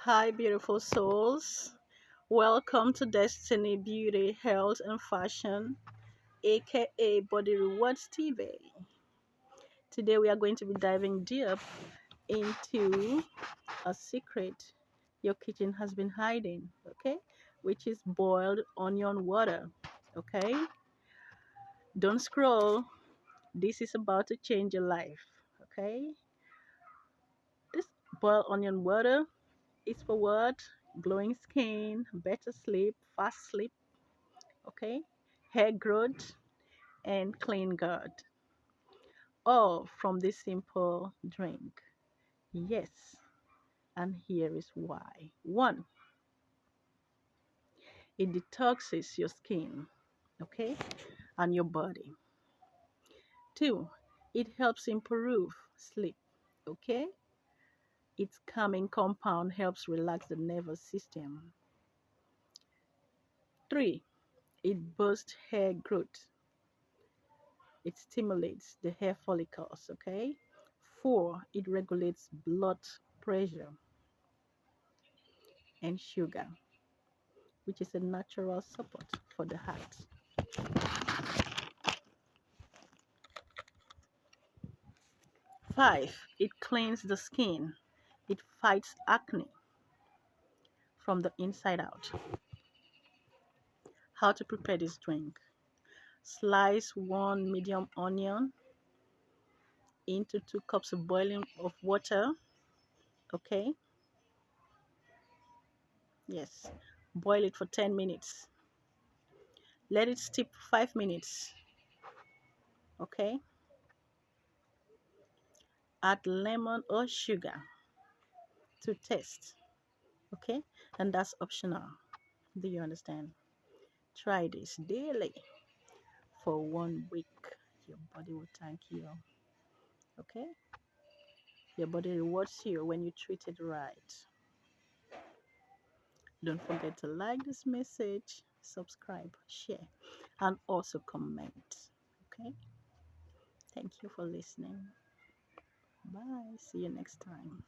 Hi, beautiful souls. Welcome to Destiny Beauty, Health, and Fashion, aka Body Rewards TV. Today, we are going to be diving deep into a secret your kitchen has been hiding, okay? Which is boiled onion water, okay? Don't scroll. This is about to change your life, okay? This boiled onion water is for what? Glowing skin, better sleep, fast sleep, okay, hair growth, and clean gut, all from this simple drink. Yes, and here is why. One, it detoxes your skin, okay, and your body. Two, it helps improve sleep, okay. Its calming compound helps relax the nervous system. Three, it boosts hair growth. It stimulates the hair follicles, okay. Four, it regulates blood pressure and sugar, which is a natural support for the heart. Five, it cleans the skin. It fights acne from the inside out. How to prepare this drink? Slice one medium onion into 2 cups of boiling of water. Okay. Yes. Boil it for 10 minutes. Let it steep for 5 minutes. Okay. Add lemon or sugar to taste. Okay. And that's optional. Do you understand? Try this daily for 1 week. Your body will thank you. Okay? Your body rewards you when you treat it right. Don't forget to like this message, subscribe, share, and also comment. Okay? Thank you for listening. Bye. See you next time.